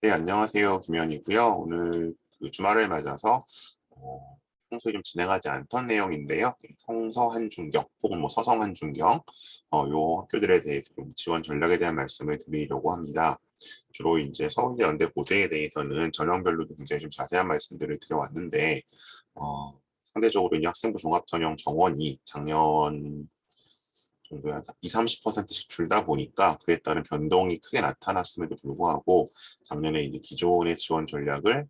네, 안녕하세요. 김현이고요. 오늘 주말을 맞아서 평소에 좀 진행하지 않던 내용인데요. 성서 한중경 혹은 뭐 서성 한중경 요 학교들에 대해서 좀 지원 전략에 대한 말씀을 드리려고 합니다. 주로 이제 서울대, 연대, 고대에 대해서는 전형별로도 굉장히 좀 자세한 말씀들을 드려왔는데 상대적으로 이 학생부 종합전형 정원이 작년 정도에 한 2, 30%씩 줄다 보니까 그에 따른 변동이 크게 나타났음에도 불구하고 작년에 이제 기존의 지원 전략을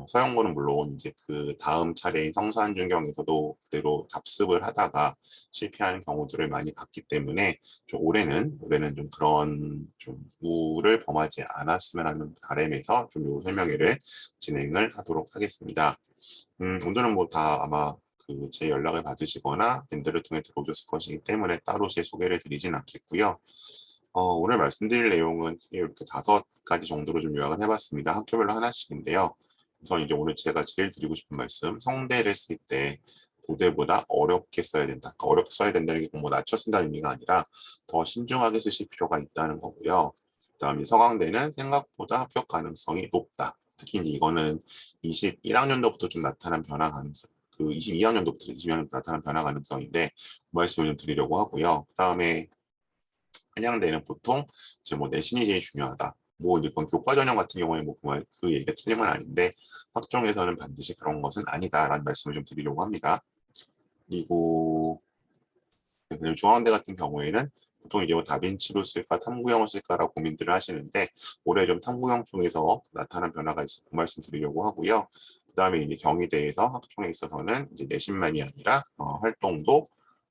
서영고는 물론 이제 그 다음 차례인 성사한준경에서도 그대로 답습을 하다가 실패하는 경우들을 많이 봤기 때문에 좀 올해는 좀 그런 좀 우를 범하지 않았으면 하는 바람에서 좀 요 설명회를 진행을 하도록 하겠습니다. 오늘은 뭐 다 아마 제 연락을 받으시거나 밴드를 통해 들어오셨을 것이기 때문에 따로 제 소개를 드리진 않겠고요. 오늘 말씀드릴 내용은 이렇게 5가지 정도로 좀 요약을 해봤습니다. 학교별로 하나씩인데요. 우선 이제 오늘 제가 제일 드리고 싶은 말씀, 성대를 쓸 때 고대보다 어렵게 써야 된다. 그러니까 어렵게 써야 된다는 게 뭐 낮춰 쓴다는 의미가 아니라 더 신중하게 쓰실 필요가 있다는 거고요. 그다음에 서강대는 생각보다 합격 가능성이 높다. 특히 이거는 21학년도부터 좀 나타난 변화 가능성, 22학년도부터 22학년도 나타난 변화 가능성인데 그 말씀을 좀 드리려고 하고요. 그다음에 한양대는 보통 이제 뭐 내신이 제일 중요하다. 뭐 이제 그건 교과 전형 같은 경우에 그 얘기가 틀린 건 아닌데 학종에서는 반드시 그런 것은 아니다라는 말씀을 좀 드리려고 합니다. 그리고 중앙대 같은 경우에는 보통 이제 뭐 다빈치로 쓸까 탐구형을 쓸까라고 고민들을 하시는데 올해 좀 탐구형 쪽에서 나타난 변화가 있어 그 말씀 드리려고 하고요. 그다음에 이제 경희대에서 학종에 있어서는 이제 내신만이 아니라 활동도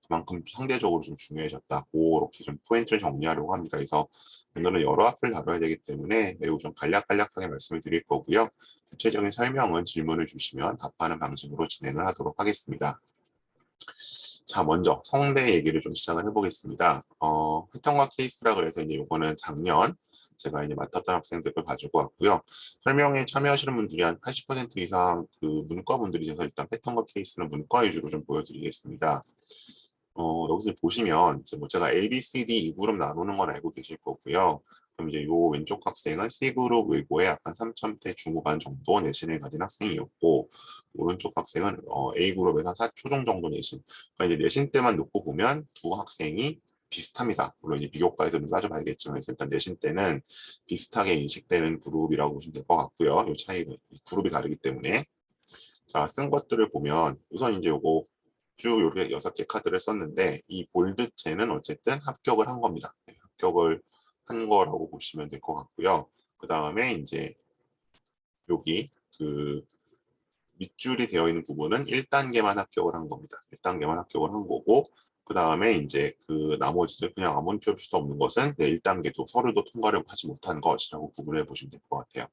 그만큼 상대적으로 좀 중요해졌다. 그렇게 좀 포인트를 정리하려고 합니다. 그래서 오늘은 여러 학교를 다뤄야 되기 때문에 매우 좀 간략간략하게 말씀을 드릴 거고요. 구체적인 설명은 질문을 주시면 답하는 방식으로 진행을 하도록 하겠습니다. 자, 먼저 성대 얘기를 좀 시작을 해보겠습니다. 패턴과 케이스라 그래서 이제 요거는 작년 제가 이제 맡았던 학생들을 가지고 왔고요. 설명에 참여하시는 분들이 한 80% 이상 문과 분들이셔서 일단 패턴과 케이스는 문과 위주로 좀 보여드리겠습니다. 여기서 보시면 이제 뭐 제가 A, B, C, D 2그룹 나누는 건 알고 계실 거고요. 그럼 이제 요 왼쪽 학생은 C그룹 외고에 약간 3점대 중후반 정도 내신을 가진 학생이었고 오른쪽 학생은 A그룹에서 4초중 정도 내신. 그러니까 이제 내신 때만 놓고 보면 두 학생이 비슷합니다. 물론 이제 비교과에서 좀 따져봐야겠지만 일단 내신 때는 비슷하게 인식되는 그룹이라고 보시면 될 것 같고요. 이 차이는 그룹이 다르기 때문에 자, 쓴 것들을 보면 우선 이제 요거 쭉 이렇게 6개 카드를 썼는데 이 볼드체는 어쨌든 합격을 한 겁니다. 네, 합격을 한 거라고 보시면 될 것 같고요. 그 다음에 이제 여기 밑줄이 되어 있는 부분은 1단계만 합격을 한 겁니다. 1단계만 합격을 한 거고 그 다음에 이제 나머지를 그냥 아무 필요 없는 것은 네, 1단계도 서류도 통과를 하지 못한 것이라고 구분해 보시면 될 것 같아요.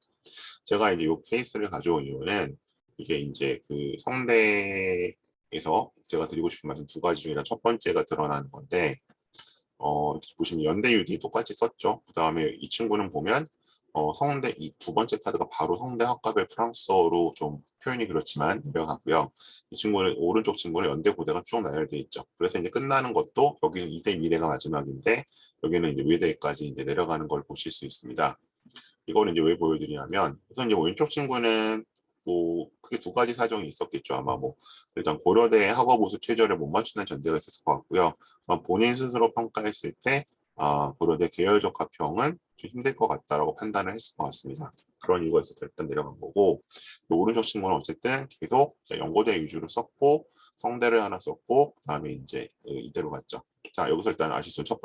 제가 이제 이 케이스를 가져온 이유는 이게 이제 성대에서 제가 드리고 싶은 말씀 2가지 중에 첫 번째가 드러나는 건데 보시면 연대 유디 똑같이 썼죠. 그 다음에 이 친구는 보면 성대 이 2번째 카드가 바로 성대 학과별 프랑스어로 좀 표현이 그렇지만 내려가고요. 이 친구는 오른쪽 친구는 연대 고대가 쭉 나열돼 있죠. 그래서 이제 끝나는 것도 여기는 이대 미래가 마지막인데 여기는 이제 외대까지 이제 내려가는 걸 보실 수 있습니다. 이거는 이제 왜 보여드리냐면 우선 이제 왼쪽 친구는 뭐 크게 2가지 사정이 있었겠죠. 아마 뭐 일단 고려대 학업우수 최저를 못 맞추는 전제가 있었을 것 같고요. 본인 스스로 평가했을 때 고려대 계열적 합평은 좀 힘들 것 같다라고 판단을 했을 것 같습니다. 그런 이유가 있어서 일단 내려간 거고 오른쪽 친구는 어쨌든 계속 연고대 위주로 썼고 성대를 하나 썼고 그다음에 이제 이대로 갔죠. 자 여기서 일단 아시죠? 첫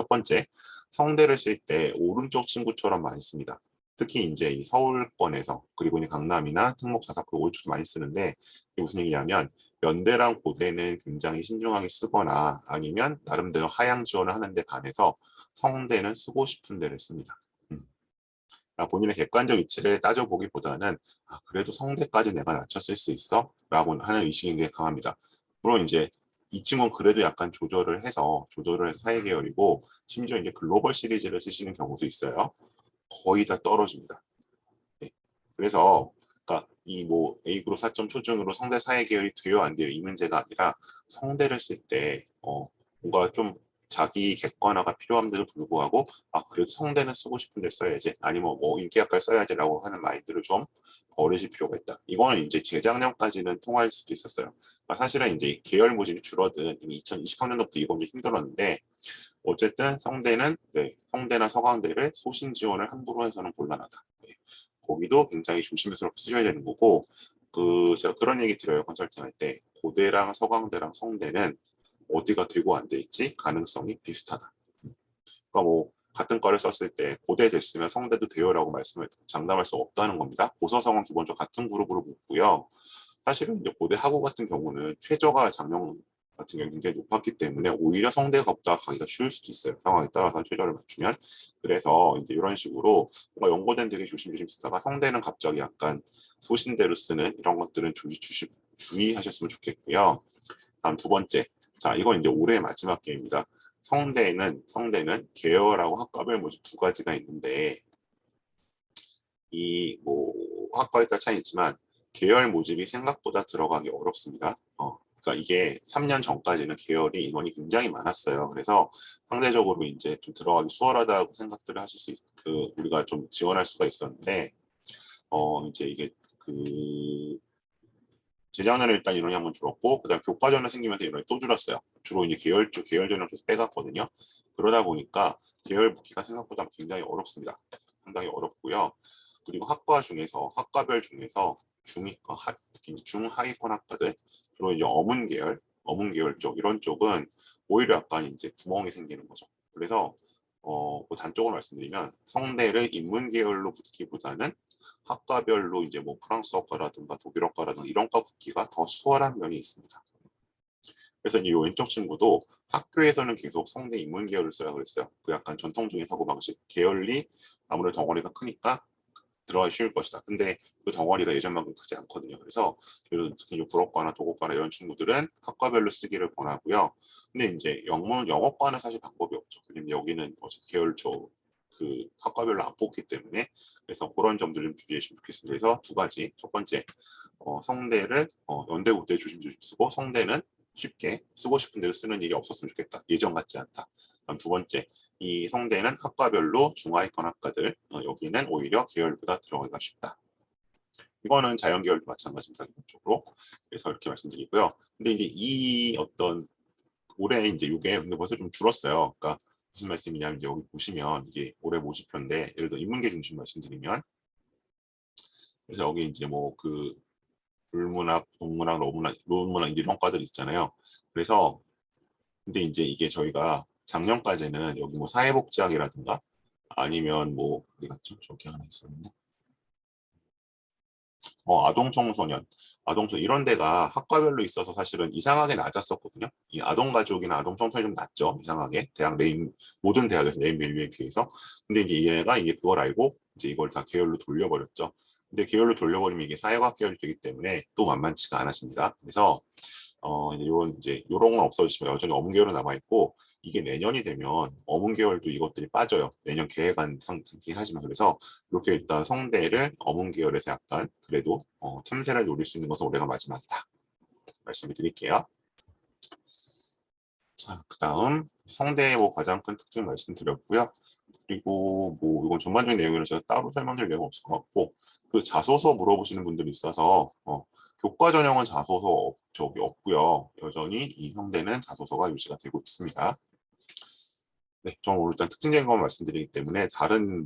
번째 성대를 쓸 때 오른쪽 친구처럼 많이 씁니다. 특히 이제 이 서울권에서 그리고 이제 강남이나 특목 자사고 오른쪽 많이 쓰는데 이게 무슨 얘기냐면 연대랑 고대는 굉장히 신중하게 쓰거나 아니면 나름대로 하향 지원을 하는데 반해서 성대는 쓰고 싶은 데를 씁니다. 본인의 객관적 위치를 따져보기보다는 그래도 성대까지 내가 낮췄을 수 있어? 라고 하는 의식이 굉장히 강합니다. 물론 이제 이 친구는 그래도 약간 조절을 해서 사회 계열이고 심지어 이제 글로벌 시리즈를 쓰시는 경우도 있어요. 거의 다 떨어집니다. 네. 그래서 그러니까 이 뭐 A그룹 4점 초중으로 성대 사회 계열이 돼요 안 돼요 이 문제가 아니라 성대를 쓸 때 뭔가 좀 자기 객관화가 필요함에도 불구하고 그래도 성대는 쓰고 싶은데 써야지, 아니면 뭐 인기학과를 써야지라고 하는 마인드를 좀 버리실 필요가 있다. 이거는 이제 재작년까지는 통할 수도 있었어요. 사실은 이제 계열 모집이 줄어든 이미 2020학년도부터 이건 좀 힘들었는데, 어쨌든 성대는 성대나 서강대를 소신 지원을 함부로 해서는 곤란하다. 거기도 굉장히 조심스럽게 쓰셔야 되는 거고, 제가 그런 얘기 드려요. 컨설팅 할 때 고대랑 서강대랑 성대는 어디가 되고 안 돼 있지 가능성이 비슷하다. 그러니까 뭐 같은 과를 썼을 때 고대 됐으면 성대도 돼요라고 장담할 수 없다는 겁니다. 고서성은 기본적으로 같은 그룹으로 묻고요. 사실은 이제 고대 하고 같은 경우는 최저가 작년 같은 경우 굉장히 높았기 때문에 오히려 성대가보다 가기가 쉬울 수도 있어요. 상황에 따라서 최저를 맞추면. 그래서 이제 이런 식으로 뭔가 연고된 되게 조심조심 쓰다가 성대는 갑자기 약간 소신대로 쓰는 이런 것들은 주의하셨으면 좋겠고요. 다음 두 번째. 자, 이건 이제 올해 마지막 기회입니다. 성대는 계열하고 학과별 모집 두 가지가 있는데, 이 뭐 학과에 따라 차이 있지만 계열 모집이 생각보다 들어가기 어렵습니다. 그러니까 이게 3년 전까지는 계열이 인원이 굉장히 많았어요. 그래서 상대적으로 이제 좀 들어가기 수월하다고 생각들을 하실 수 우리가 좀 지원할 수가 있었는데, 이제 이게 재작년에 일단 인원이 한번 줄었고, 그다음 교과전에 생기면서 인원이 또 줄었어요. 주로 이제 계열 전형 계속 빼갔거든요. 그러다 보니까 계열 묻기가 생각보다 굉장히 어렵습니다. 상당히 어렵고요. 그리고 학과별 중에서 특히 중하위권 학과들, 주로 이제 어문 계열 쪽, 이런 쪽은 오히려 약간 이제 구멍이 생기는 거죠. 그래서 뭐 단적으로 말씀드리면 성대를 인문 계열로 붙기보다는 학과별로 이제 뭐 프랑스어과라든가 독일어과라든가 이런 과 붙기가 더 수월한 면이 있습니다. 그래서 이 왼쪽 친구도 학교에서는 계속 성대 인문 계열을 쓰라고 그랬어요. 그 약간 전통적인 사고방식, 계열리 아무래도 덩어리가 크니까 들어가기 쉬울 것이다. 근데 그 덩어리가 예전만큼 크지 않거든요. 그래서 특히 불어과나 도고과나 이런 친구들은 학과별로 쓰기를 권하고요. 근데 이제 영어과는 사실 방법이 없죠. 왜냐면 여기는 계열적 학과별로 안 뽑기 때문에. 그래서 그런 점들 좀 주의해 주시면 좋겠습니다. 그래서 두 가지. 첫 번째, 성대를 연대 국대 조심조심 쓰고, 성대는 쉽게 쓰고 싶은 대로 쓰는 일이 없었으면 좋겠다. 예전 같지 않다. 다음 두 번째, 이 성대는 학과별로 중하위권 학과들, 여기는 오히려 계열보다 들어가기가 쉽다. 이거는 자연계열도 마찬가지입니다. 기본적으로. 그래서 이렇게 말씀드리고요. 근데 이제 이 올해 이제 이게 근데 벌써 좀 줄었어요. 그러니까 무슨 말씀이냐면, 이제 여기 보시면 이게 올해 모집표인데, 예를 들어 인문계 중심 말씀드리면, 그래서 여기 이제 뭐 불문학, 동문학, 로문학 이런 과들 있잖아요. 그래서 근데 이제 이게 저희가 작년까지는 여기 뭐 사회복지학이라든가 아니면 뭐 어디가 저기 하나 있었는데 이런 데가 학과별로 있어서 사실은 이상하게 낮았었거든요. 이 아동가족이나 아동청소년이 좀 낮죠. 이상하게 모든 대학에서 네임 밸류에 비해서. 근데 이제 얘네가 이게 그걸 알고 이제 이걸 다 계열로 돌려버렸죠. 근데 계열로 돌려버리면 이게 사회과학 계열이 되기 때문에 또 만만치가 않았습니다. 그래서 요런 건 없어지시면 여전히 어문 계열은 남아 있고, 이게 내년이 되면 어문 계열도 이것들이 빠져요. 내년 계획안 상이긴 하지만. 그래서 이렇게 일단 성대를 어문 계열에서 약간 그래도 틈새를 노릴 수 있는 것은 올해가 마지막이다. 말씀을 드릴게요. 자, 그다음 성대의 뭐 가장 큰 특징 말씀드렸고요. 그리고 뭐 이건 전반적인 내용을 제가 따로 설명드릴 내용은 없을 것 같고, 그 자소서 물어보시는 분들이 있어서 교과 전형은 자소서 저기 없고요. 여전히 이 성대는 자소서가 유지가 되고 있습니다. 네, 저는 오늘 일단 특징적인 것만 말씀드리기 때문에 다른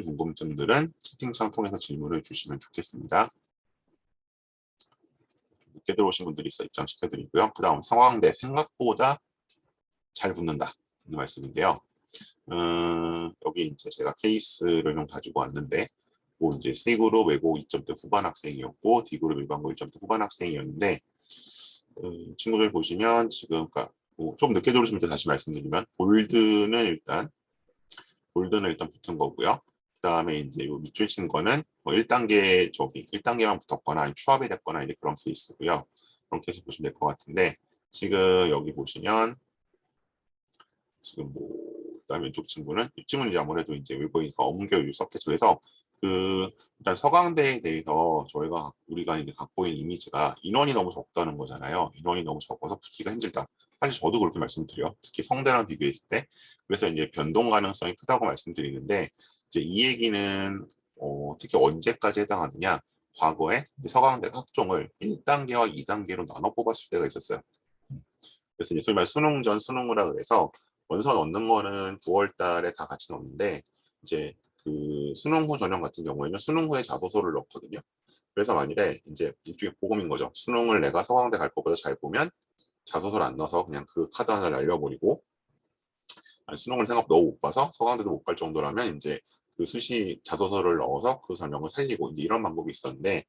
궁금증들은 채팅창 통해서 질문을 주시면 좋겠습니다. 늦게 들어오신 분들이 있어 입장시켜드리고요. 그 다음 서강대 생각보다 잘 붙는다 이 말씀인데요. 여기 이제 제가 케이스를 좀 가지고 왔는데, 뭐 이제 C그룹 외고 2점대 후반 학생이었고 D그룹 일반고 1점대 후반 학생이었는데, 친구들 보시면 지금 그러니까 좀 늦게 들어오시면 다시 말씀드리면 골드는 일단 붙은 거고요. 그 다음에 이제 요 밑줄 친 거는 뭐 1단계만 붙었거나 아니면 추합이 됐거나 이제 그런 케이스고요. 그런 케이스 보시면 될 것 같은데, 지금 여기 보시면 지금 그다음에 왼쪽 친구는 이 친구는 이제 아무래도 이제 외국이니까 어문계열을 썼겠죠. 그래서 일단 서강대에 대해서 우리가 이제 갖고 있는 이미지가 인원이 너무 적다는 거잖아요. 인원이 너무 적어서 붙기가 힘들다. 사실 저도 그렇게 말씀드려요. 특히 성대랑 비교했을 때. 그래서 이제 변동 가능성이 크다고 말씀드리는데, 이제 이 얘기는 특히 언제까지 해당하느냐? 과거에 서강대 학종을 1단계와 2단계로 나눠 뽑았을 때가 있었어요. 그래서 이제 소위 말 수능 전 수능 후라 그래서 원서 넣는 거는 9월 달에 다 같이 넣는데, 이제 그 수능 후 전형 같은 경우에는 수능 후에 자소서를 넣거든요. 그래서 만일에 이제 일종의 보험인 거죠. 수능을 내가 서강대 갈 것보다 잘 보면 자소서를 안 넣어서 그냥 그 카드 하나를 날려버리고, 수능을 생각보다 너무 못 봐서 서강대도 못 갈 정도라면 이제 그 수시 자소서를 넣어서 그 전형을 살리고 이제 이런 방법이 있었는데,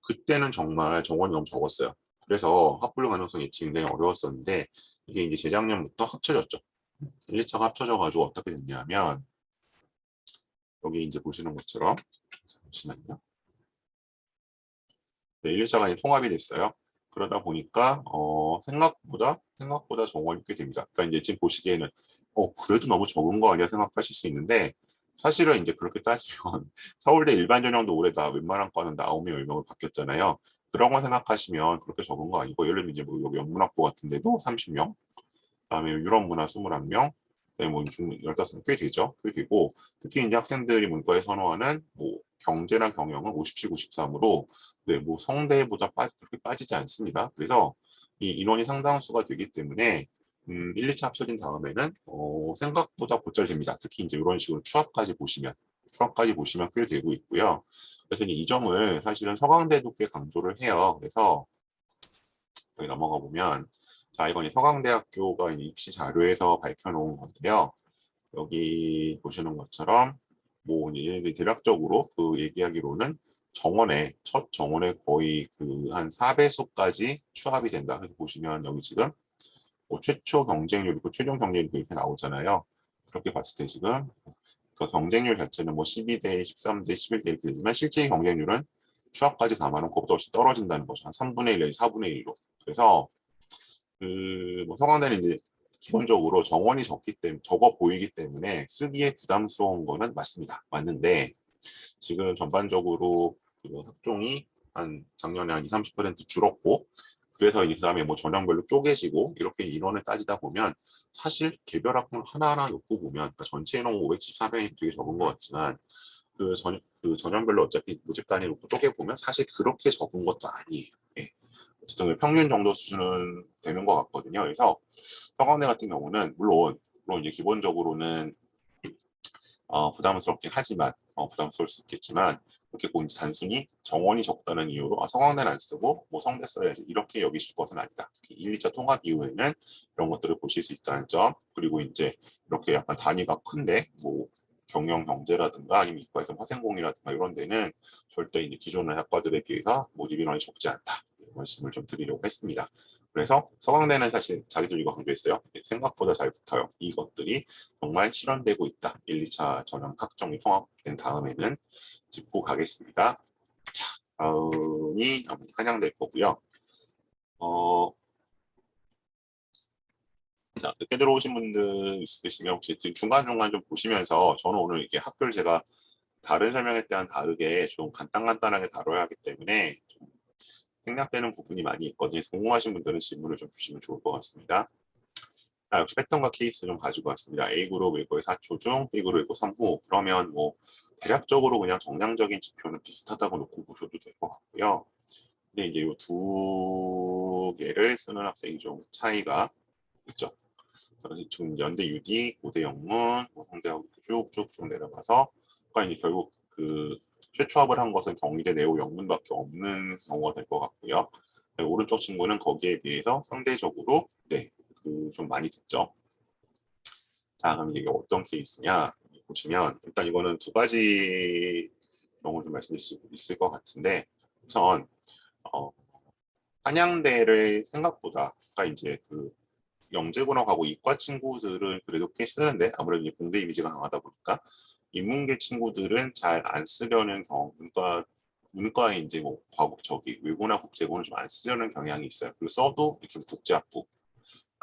그때는 정말 정원이 너무 적었어요. 그래서 합불 가능성이 예측이 굉장히 어려웠었는데, 이게 이제 재작년부터 합쳐졌죠. 1, 2차가 합쳐져가지고 어떻게 됐냐면, 여기 이제 보시는 것처럼, 잠시만요. 네, 1, 2차가 통합이 됐어요. 그러다 보니까 생각보다 정원이 꽤 됩니다. 그러니까 이제 지금 보시기에는 그래도 너무 적은 거 아니야 생각하실 수 있는데, 사실은 이제 그렇게 따지면 서울대 일반 전형도 올해 다 웬만한 과는 다 9명, 10명을 바뀌었잖아요. 그런 거 생각하시면 그렇게 적은 거 아니고, 예를 들면 이제 뭐 여기 연문학부 같은 데도 30명, 그다음에 유럽문화 21명, 뭐 15명 꽤 되죠. 꽤 되고, 특히 이제 학생들이 문과에 선호하는 뭐 경제나 경영은 50시 93으로 네, 뭐 성대보다 그렇게 빠지지 않습니다. 그래서 이 인원이 상당수가 되기 때문에 1, 2차 합쳐진 다음에는 생각보다 곧잘 됩니다. 특히 이제 이런 식으로 추합까지 보시면 꽤 되고 있고요. 그래서 이제 이 점을 사실은 서강대도 꽤 강조를 해요. 그래서 여기 넘어가 보면, 자, 이건 서강대학교가 입시 자료에서 밝혀놓은 건데요. 여기 보시는 것처럼 뭐 이제 대략적으로 그 얘기하기로는 첫 정원에 거의 그 한 4배수까지 추합이 된다. 그래서 보시면 여기 지금 뭐 최초 경쟁률 있고 최종 경쟁률 이렇게 나오잖아요. 그렇게 봤을 때 지금 그 경쟁률 자체는 뭐 12대 13대 11대 이렇게 되지만 실제 경쟁률은 추합까지 감안하면 그것보다 훨씬 떨어진다는 거죠. 한 3분의 1 내지 4분의 1로. 그래서 뭐 서강대는 이제 기본적으로 정원이 적어 보이기 때문에 쓰기에 부담스러운 거는 맞습니다. 맞는데 지금 전반적으로 그 학종이 한 작년에 한 20, 30% 줄었고, 그래서 이 그다음에 뭐 전형별로 쪼개지고 이렇게 인원을 따지다 보면 사실 개별 학군 하나하나 놓고 보면, 그러니까 전체 인원 574명이 되게 적은 것 같지만 그 전형별로 어차피 모집 단위 놓고 쪼개보면 사실 그렇게 적은 것도 아니에요. 예. 어쨌든 평균 정도 수준은 되는 것 같거든요. 그래서 서강대 같은 경우는 물론 이제 기본적으로는 부담스럽긴 하지만 부담스러울 수 있겠지만, 그렇게 꼭 이제 단순히 정원이 적다는 이유로 서강대는 안 쓰고 뭐 성대 써야지 이렇게 여기실 것은 아니다. 특히 1, 2차 통합 이후에는 이런 것들을 보실 수 있다는 점, 그리고 이제 이렇게 약간 단위가 큰데 뭐 경영 경제라든가 아니면 이과에서 화생공이라든가 이런 데는 절대 이제 기존의 학과들에 비해서 모집 인원이 적지 않다. 말씀을 좀 드리려고 했습니다. 그래서 서강대는 사실 자기들 이거 강조했어요. 생각보다 잘 붙어요. 이것들이 정말 실현되고 있다. 1, 2차 전형 학종이 통합된 다음에는 짚고 가겠습니다. 자, 다음이 한양될 거고요. 자, 늦게 들어오신 분들 있으시면 혹시 중간중간 좀 보시면서, 저는 오늘 이렇게 학교를 제가 다른 설명에 대한 다르게 좀 간단하게 다뤄야 하기 때문에 좀 생략되는 부분이 많이 있거든요. 궁금하신 분들은 질문을 좀 주시면 좋을 것 같습니다. 역시 패턴과 케이스 좀 가지고 왔습니다. A그룹 일거의 4초 중, B그룹 일거 3후. 그러면 뭐 대략적으로 그냥 정량적인 지표는 비슷하다고 놓고 보셔도 될 것 같고요. 근데 이제 이 두 개를 쓰는 학생이 좀 차이가 있죠. 지금 연대 유디, 고대 영문, 성대하고 쭉쭉쭉 내려가서, 그러니까 이제 결국 그 최초합을 한 것은 경희대 네오 영문밖에 없는 경우가 될 것 같고요. 오른쪽 친구는 거기에 비해서 상대적으로 그 좀 많이 듣죠. 자, 그럼 이게 어떤 케이스냐 보시면, 일단 이거는 두 가지 경우를 좀 말씀드릴 수 있을 것 같은데, 우선 한양대를 생각보다, 그러니까 이제 그 영재군하고 이과 친구들은 그래도 꽤 쓰는데, 아무래도 이제 공대 이미지가 강하다 보니까 인문계 친구들은 잘 안 쓰려는 경우, 문과에 이제 뭐 외고나 국제고는 좀 안 쓰려는 경향이 있어요. 그리고 써도 이렇게 국제학부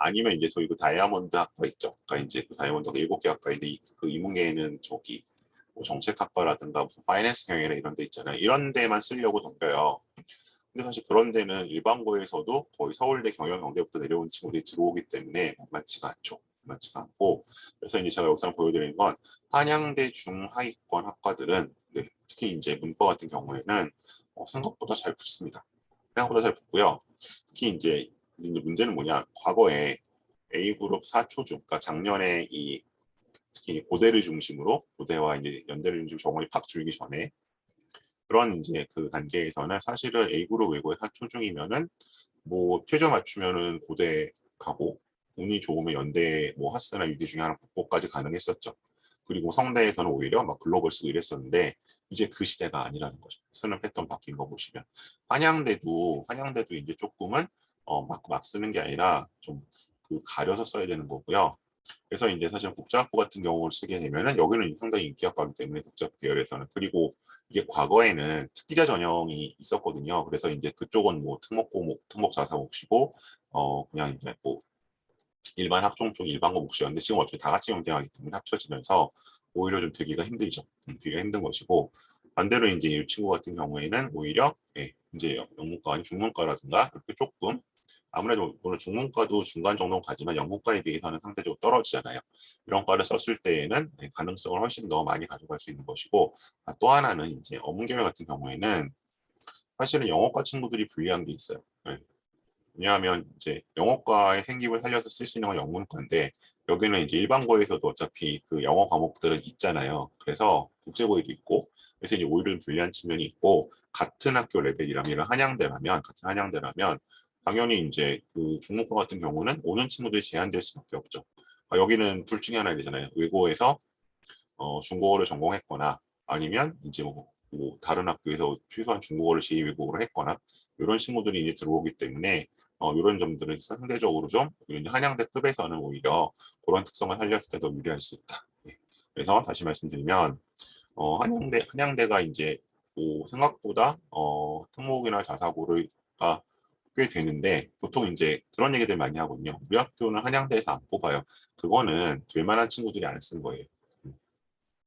아니면 이제 소위 그 다이아몬드 학과 있죠. 그러니까 이제 그 다이아몬드가 7개 학과인데 그 인문계에는 뭐 정책학과라든가 무슨 파이낸스 경영이나 이런 데 있잖아요. 이런 데만 쓰려고 덤벼요. 근데 사실 그런 데는 일반고에서도 거의 서울대 경영경대부터 내려온 친구들이 들어오기 때문에 만만치가 않죠. 만만치가 않고, 그래서 이제 제가 여기서 보여드리는 건 한양대 중하위권 학과들은 네, 특히 이제 문과 같은 경우에는 생각보다 잘 붙습니다. 생각보다 잘 붙고요. 특히 이제 문제는 뭐냐, 과거에 A그룹 4초중, 그러니까 작년에 이 특히 고대를 중심으로 고대와 이제 연대를 중심으로 정원이 팍 줄기 전에 그런 이제 그 단계에서는 사실은 A그룹 외고의 4초중이면은 뭐 최저 맞추면은 고대 가고 운이 좋으면 연대 뭐 하스나 유대 중에 하나 국보까지 가능했었죠. 그리고 성대에서는 오히려 막 글로벌 쓰고 이랬었는데 이제 그 시대가 아니라는 거죠. 쓰는 패턴 바뀐 거 보시면 한양대도 이제 조금은 막 쓰는 게 아니라 좀 그 가려서 써야 되는 거고요. 그래서 이제 사실 국제학부 같은 경우를 쓰게 되면은 여기는 상당히 인기학과이기 때문에 국제학부 계열에서는 그리고 이게 과거에는 특기자 전형이 있었거든요. 그래서 이제 그쪽은 뭐 특목고목, 특목자사 몫이고 그냥 이제 뭐 일반 학종 쪽 일반 과목이었는데 지금 어차피 다 같이 경쟁하기 때문에 합쳐지면서 오히려 좀 되기가 힘들죠. 되기가 힘든 것이고 반대로 이제 이 친구 같은 경우에는 오히려 이제 영문과 아니 중문과라든가 이렇게 조금 아무래도 물론 중문과도 중간 정도 가지만 영문과에 비해서는 상대적으로 떨어지잖아요. 이런 과를 썼을 때에는 가능성을 훨씬 더 많이 가져갈 수 있는 것이고 또 하나는 이제 어문계열 같은 경우에는 사실은 영어과 친구들이 불리한 게 있어요. 왜냐하면 이제 영어과의 생기를 살려서 쓸 수 있는 건 영문과인데 여기는 이제 일반고에서도 어차피 그 영어 과목들은 있잖아요. 그래서 국제고에도 있고 그래서 이제 오히려 불리한 측면이 있고 같은 학교 레벨이라면 같은 한양대라면 당연히 이제 그 중문과 같은 경우는 오는 친구들이 제한될 수밖에 없죠. 그러니까 여기는 둘 중에 하나 되잖아요. 외고에서 중국어를 전공했거나 아니면 이제 뭐 다른 학교에서 최소한 중국어를 제2외국어로 했거나 이런 친구들이 이제 들어오기 때문에 이런 점들은 상대적으로 좀 한양대급에서는 오히려 그런 특성을 살렸을 때 더 유리할 수 있다. 예. 그래서 다시 말씀드리면 한양대가 이제 뭐 생각보다 특목이나 자사고가 꽤 되는데 보통 이제 그런 얘기들 많이 하거든요. 우리 학교는 한양대에서 안 뽑아요. 그거는 될 만한 친구들이 안 쓴 거예요.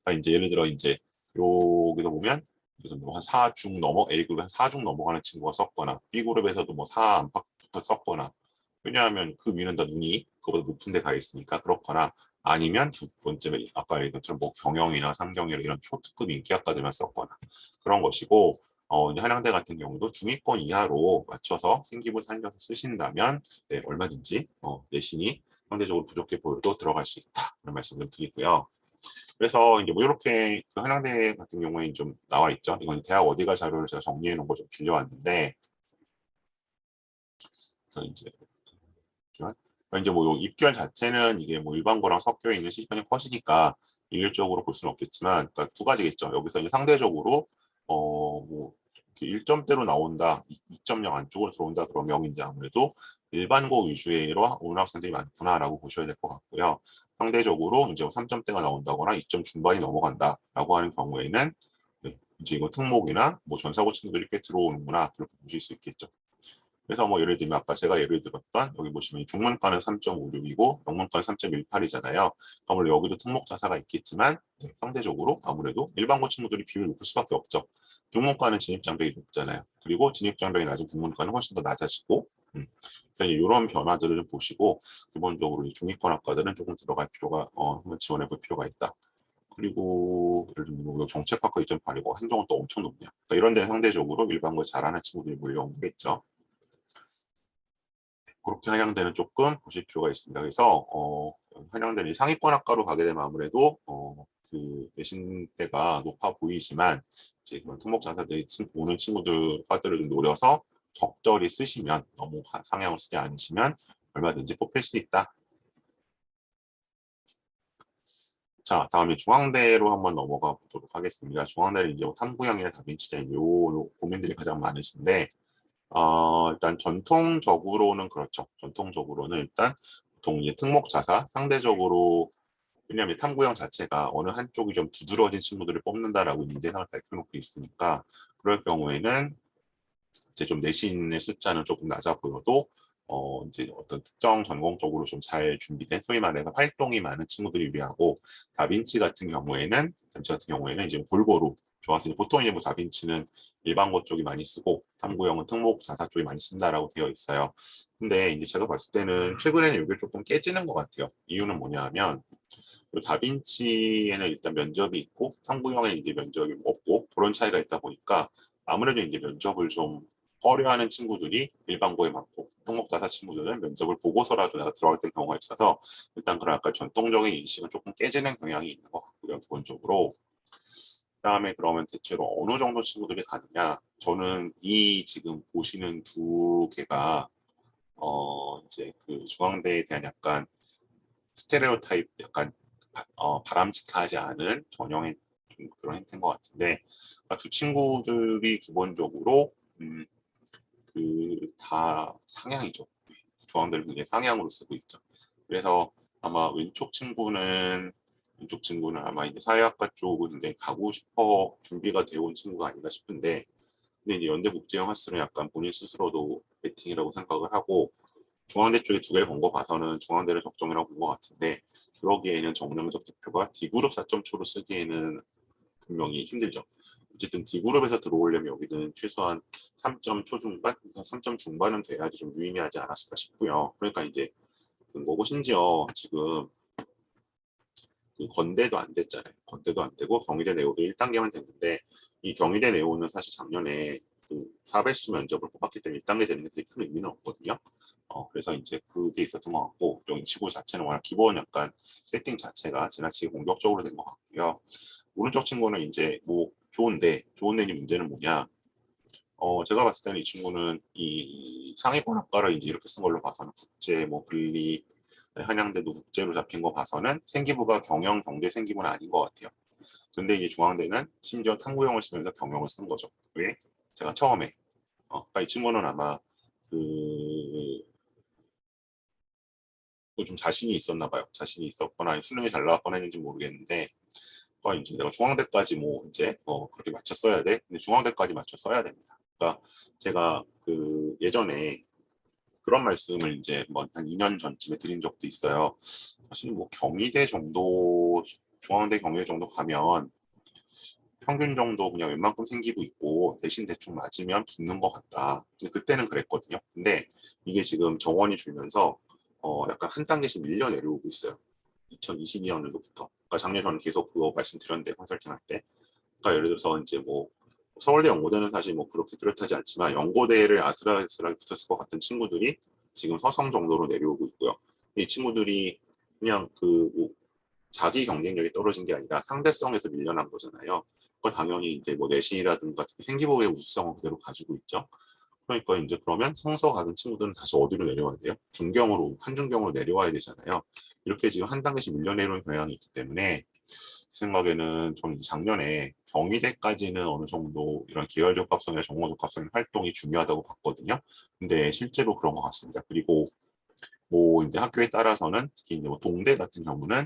그러니까 이제 예를 들어 이제 여기서 보면 그래서 뭐한 4중 넘어 A그룹 한 4중 넘어가는 친구가 썼거나 B그룹에서도 뭐 4 안팎부터 썼거나 왜냐하면 그 위는 다 눈이 그보다 높은 데 가 있으니까 그렇거나 아니면 두 번째 아까 얘기한 것처럼 뭐 경영이나 상경이나 이런 초특급 인기학과들만 썼거나 그런 것이고 이제 한양대 같은 경우도 중위권 이하로 맞춰서 생기부 살려서 쓰신다면 네, 얼마든지 내신이 상대적으로 부족해 보여도 들어갈 수 있다 그런 말씀을 드리고요. 그래서 이제 뭐 이렇게 그 한양대 같은 경우에 좀 나와 있죠. 이건 대학 어디가 자료를 제가 정리해 놓은 거 좀 빌려왔는데, 그래서 이제 뭐 입결 자체는 이게 뭐 일반고랑 섞여 있는 시간이 커지니까 일률적으로 볼 수는 없겠지만, 그러니까 두 가지겠죠. 여기서 이제 상대적으로 뭐 1점대로 나온다, 2.0 안쪽으로 들어온다 그러면 이제 아무래도 일반고 위주로 오는 학생들이 많구나라고 보셔야 될 것 같고요. 상대적으로 이제 3점대가 나온다거나 2점 중반이 넘어간다라고 하는 경우에는 네, 이제 이거 특목이나 뭐 전사고 친구들이 꽤 들어오는구나 그렇게 보실 수 있겠죠. 그래서 뭐 예를 들면 아까 제가 예를 들었던 여기 보시면 중문과는 3.56이고 영문과는 3.18이잖아요. 그럼 여기도 특목자사가 있겠지만 네, 상대적으로 아무래도 일반고 친구들이 비율이 높을 수밖에 없죠. 중문과는 진입장벽이 높잖아요. 그리고 진입장벽이 낮은 국문과는 훨씬 더 낮아지고 그래서 이런 변화들을 좀 보시고 기본적으로 중위권 학과들은 조금 들어갈 필요가 한번 지원해 볼 필요가 있다. 그리고 예를 들면 뭐 정책학과 2.8이고 행정은 또 엄청 높네요. 그러니까 이런 데는 상대적으로 일반고 잘하는 친구들이 몰려오겠죠. 그렇게 한양대는 조금 보실 필요가 있습니다. 그래서 한양대는 상위권 학과로 가게 되면 아무래도 그 내신대가 높아 보이지만 이제 그런 특목 자사들이 오는 친구들 과들을 좀 노려서 적절히 쓰시면 너무 상향을 쓰지 않으시면 얼마든지 뽑힐 수 있다. 자, 다음에 중앙대로 한번 넘어가 보도록 하겠습니다. 중앙대는 이제 뭐 탐구형이나 다빈치자 요 고민들이 가장 많으신데 일단 전통적으로는 그렇죠. 전통적으로는 일단 보통 이제 특목자사 상대적으로 왜냐하면 탐구형 자체가 어느 한쪽이 좀 두드러진 친구들을 뽑는다라고 인재상을 밝혀놓고 있으니까 그럴 경우에는 이제 좀 내신의 숫자는 조금 낮아 보여도 이제 어떤 특정 전공 쪽으로 좀 잘 준비된 소위 말해서 활동이 많은 친구들이 유리하고 다빈치 같은 경우에는 이제 골고루 좋아서 보통 이제 뭐 다빈치는 일반고 쪽이 많이 쓰고 탐구형은 특목 자사 쪽이 많이 쓴다라고 되어 있어요. 근데 이제 제가 봤을 때는 최근에는 이게 조금 깨지는 것 같아요. 이유는 뭐냐 하면 다빈치에는 일단 면접이 있고 탐구형에는 이제 면접이 없고 그런 차이가 있다 보니까 아무래도 이제 면접을 좀 꺼려하는 친구들이 일반고에 많고 특목자사 친구들은 면접을 보고서라도 내가 들어갈 경우가 있어서 일단 그런 아까 전통적인 인식은 조금 깨지는 경향이 있는 것 같고요. 기본적으로 그다음에 그러면 대체로 어느 정도 친구들이 가느냐? 저는 이 지금 보시는 두 개가 이제 그 중앙대에 대한 약간 스테레오타입 약간 바람직하지 않은 전형의 좀 그런 행태인 것 같은데 그러니까 두 친구들이 기본적으로 그 다 상향이죠. 중앙대를 굉장히 상향으로 쓰고 있죠. 그래서 아마 왼쪽 친구는 아마 이제 사회학과 쪽은 이제 가고 싶어 준비가 되어 온 친구가 아닌가 싶은데 근데 이제 연대국제영화스는 약간 본인 스스로도 베팅이라고 생각을 하고 중앙대 쪽에 두 개를 본 거 봐서는 중앙대를 적정이라고 본 것 같은데 그러기에는 정명적 대표가 D그룹 4.초로 쓰기에는 분명히 힘들죠. 어쨌든 D그룹에서 들어오려면 여기는 최소한 3점 초중반, 3점 중반은 돼야지 좀 유의미하지 않았을까 싶고요. 그러니까 이제 그거고 심지어 지금 그 건대도 안 됐잖아요. 건대도 안 되고 경희대 내오도 1단계만 됐는데 이 경희대 내오는 사실 작년에 그 4배수 면접을 뽑았기 때문에 1단계 되는 게 되게 큰 의미는 없거든요. 그래서 이제 그게 있었던 것 같고 또 이 친구 자체는 워낙 기본 약간 세팅 자체가 지나치게 공격적으로 된 것 같고요. 오른쪽 친구는 이제 뭐 좋은데 이 문제는 뭐냐? 제가 봤을 때는 이 친구는 이 상위권 학과를 이제 이렇게 쓴 걸로 봐서는 국제 뭐 분리 한양대도 국제로 잡힌 거 봐서는 생기부가 경영 경제 생기부는 아닌 것 같아요. 근데 이제 중앙대는 심지어 탐구형을 쓰면서 경영을 쓴 거죠. 왜? 제가 처음에 그러니까 이 친구는 아마 그 좀 자신이 있었나 봐요. 자신이 있었거나 수능이 잘 나왔거나 했는지 모르겠는데 이제 내가 중앙대까지 뭐 이제 그렇게 맞춰 써야 돼. 근데 중앙대까지 맞춰 써야 됩니다. 그러니까 제가 그 예전에 그런 말씀을 이제 뭐 한 2년 전쯤에 드린 적도 있어요. 사실 뭐 경희대 정도, 중앙대 경희대 정도 가면 평균 정도 그냥 웬만큼 생기고 있고 대신 대충 맞으면 붙는 것 같다. 근데 그때는 그랬거든요. 근데 이게 지금 정원이 줄면서 약간 한 단계씩 밀려 내려오고 있어요. 2022년도부터. 그러니까 작년 저는 계속 그거 말씀드렸는데 컨설팅 할 때. 그러니까 예를 들어서 이제 뭐 서울대 연고대는 사실 뭐 그렇게 뚜렷하지 않지만 연고대를 아슬아슬하게 붙었을 것 같은 친구들이 지금 서성 정도로 내려오고 있고요. 이 친구들이 그냥 그뭐 자기 경쟁력이 떨어진 게 아니라 상대성에서 밀려난 거잖아요. 그걸 당연히 이제 뭐 내신이라든가 생기부의 우수성은 그대로 가지고 있죠. 그러니까 이제 그러면 성서 가는 친구들은 다시 어디로 내려와야 돼요? 중경으로, 한중경으로 내려와야 되잖아요. 이렇게 지금 한 단계씩 밀려내려는 경향이 있기 때문에 제 생각에는 저는 작년에 경희대까지는 어느 정도 이런 계열 적합성이나 정보 적합성 활동이 중요하다고 봤거든요. 근데 실제로 그런 것 같습니다. 그리고 뭐 이제 학교에 따라서는 특히 이제 뭐 동대 같은 경우는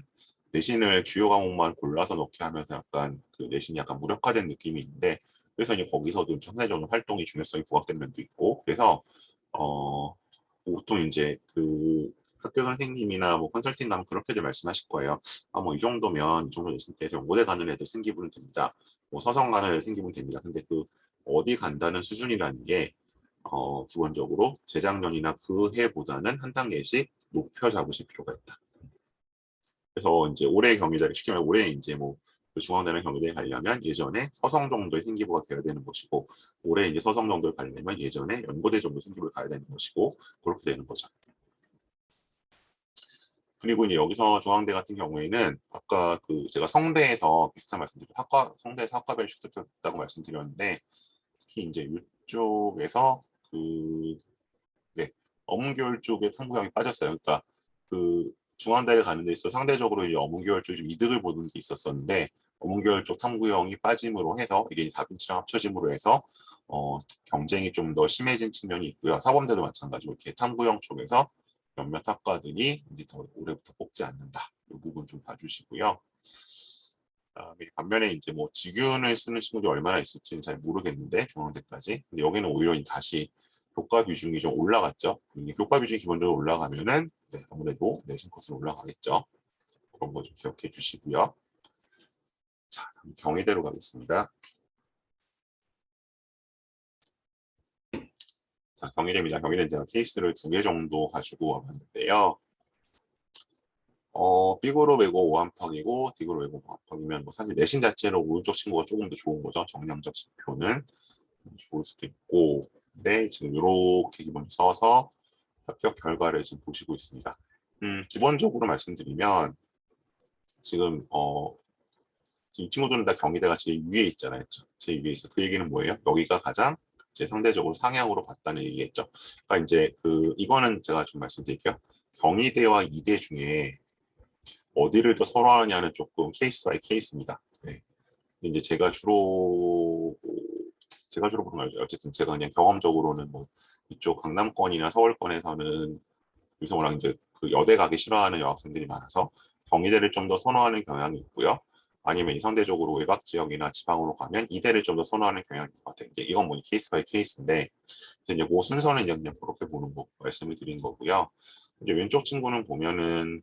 내신을 주요 과목만 골라서 넣게 하면서 약간 그 내신이 약간 무력화된 느낌이 있는데 그래서 이제 거기서도 상대적으로 활동이 중요성이 부각된 면도 있고 그래서 어 보통 이제 그 학교 선생님이나 뭐 컨설팅 가면 그렇게들 말씀하실 거예요. 아 뭐 이 정도면 이 정도 내신 때에서 연고대 가는 애들 생기부는 됩니다. 뭐 서성 가는 애들 생기부는 됩니다. 근데 그 어디 간다는 수준이라는 게 기본적으로 재작년이나 그 해보다는 한 단계씩 높여 잡으실 필요가 있다. 그래서 이제 올해 경기자를 쉽게 말해 올해 이제 뭐그 중앙대나 경기대에 가려면 예전에 서성 정도의 생기부가 되어야 되는 것이고 올해 이제 서성 정도를 가려면 예전에 연고대 정도 생기부를 가야 되는 것이고 그렇게 되는 거죠. 그리고 이제 여기서 중앙대 같은 경우에는 아까 그 제가 성대에서 비슷한 말씀드리고 성대에서 학과별 축소됐다고 말씀드렸는데 특히 이제 이쪽에서 그 네, 어문계열 쪽에 탐구형이 빠졌어요. 그러니까 그 중앙대를 가는 데 있어 상대적으로 이 어문계열 쪽이 좀 이득을 보는 게 있었었는데 어문계열 쪽 탐구형이 빠짐으로 해서 이게 다빈치랑 합쳐짐으로 해서 경쟁이 좀 더 심해진 측면이 있고요. 사범대도 마찬가지로 이렇게 탐구형 쪽에서 몇몇 학과들이 이제 더 올해부터 뽑지 않는다. 이 부분 좀 봐주시고요. 반면에 이제 뭐 직윤을 쓰는 친구들이 얼마나 있을지는 잘 모르겠는데 중앙대까지. 근데 여기는 오히려 다시 교과 비중이 좀 올라갔죠. 교과 비중이 기본적으로 올라가면은 네, 아무래도 내신 코스는 올라가겠죠. 그런 거 좀 기억해 주시고요. 자, 경희대로 가겠습니다. 자, 경희대입니다. 경희대는 제가 케이스를 2개 정도 가지고 와봤는데요. 빅으로 매고 5안팎이고 딕으로 매고 5안팎이면 뭐 사실 내신 자체로 오른쪽 친구가 조금 더 좋은 거죠. 정량적 지표는 좋을 수도 있고, 근데 지금 이렇게 기본을 써서 합격 결과를 지금 보시고 있습니다. 기본적으로 말씀드리면 지금 지금 이 친구들은 다 경희대가 제일 위에 있잖아요. 제일 위에 있어. 그 얘기는 뭐예요? 여기가 가장 이제 상대적으로 상향으로 봤다는 얘기겠죠. 그러니까 이제 이거는 제가 좀 말씀드릴게요. 경희대와 이대 중에 어디를 더 선호하느냐는 조금 케이스 바이 케이스입니다. 네. 이제 제가 주로 보는 거죠. 어쨌든 제가 그냥 경험적으로는 뭐 이쪽 강남권이나 서울권에서는 요새 워낙 이제 그 여대 가기 싫어하는 여학생들이 많아서 경희대를 좀 더 선호하는 경향이 있고요. 아니면 상대적으로 외곽 지역이나 지방으로 가면 이대를 좀 더 선호하는 경향이 있는 것 같아요. 이건 뭐 케이스 바이 케이스인데 이제 그 순서는 그냥 그렇게 보는 거 말씀을 드린 거고요. 이제 왼쪽 친구는 보면은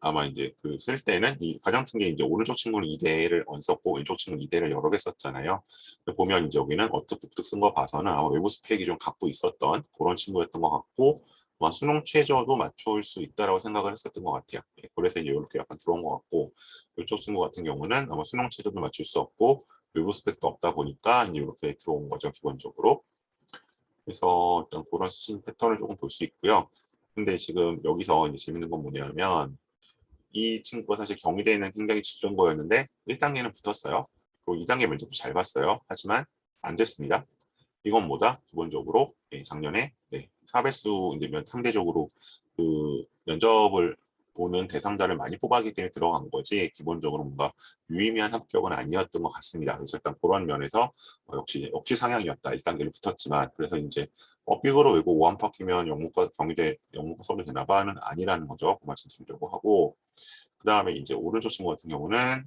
아마 이제 쓸 때는 이 가장 큰 게 이제 오른쪽 친구는 이대를 안 썼고 왼쪽 친구는 이대를 여러 개 썼잖아요. 보면 이제 여기는 어특국특 쓴 거 봐서는 아마 외부 스펙이 좀 갖고 있었던 그런 친구였던 것 같고 아마 수능 최저도 맞출 수 있다라고 생각을 했었던 것 같아요. 그래서 이제 이렇게 약간 들어온 것 같고 이쪽 친구 같은 경우는 아마 수능 최저도 맞출 수 없고 외부 스펙도 없다 보니까 이제 이렇게 들어온 거죠 기본적으로. 그래서 일단 그런 수신 패턴을 조금 볼 수 있고요. 근데 지금 여기서 이제 재밌는 건 뭐냐면 이 친구가 사실 경희대에는 굉장히 지른 거였는데 1단계는 붙었어요. 그리고 2단계 면접도 잘 봤어요. 하지만 안 됐습니다. 이건 뭐다? 기본적으로 작년에 사배수 이제 상대적으로 면접을 보는 대상자를 많이 뽑았기 때문에 들어간 거지 기본적으로 뭔가 유의미한 합격은 아니었던 것 같습니다. 그래서 일단 그런 면에서 역시 상향이었다. 1단계를 붙었지만 그래서 이제 빅으로 외고 5안팎이면 영문과 경희대 영문과 써도 되나 봐는 아니라는 거죠. 그 말씀드리려고 하고 그 다음에 이제 오른쪽 친구 같은 경우는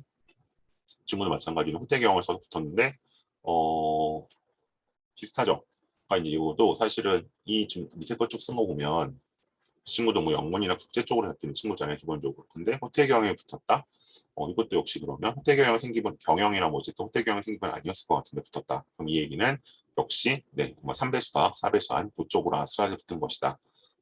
친구도 마찬가지로 호태경을 써서 붙었는데 비슷하죠. 그러니까 이제 이것도 사실은 이 지금 밑에 거 쭉 쓴 거 보면 친구도 뭐 영문이나 국제 쪽으로 잡히는 친구잖아요 기본적으로. 근데 호태경에 붙었다. 이것도 역시 그러면 호태경이 생기면 경영이나 뭐 어쨌든 호태경이 생기면 아니었을 것 같은데 붙었다. 그럼 이 얘기는 역시 뭐 3배수학, 4배수한 그쪽으로 아슬아슬 붙은 것이다.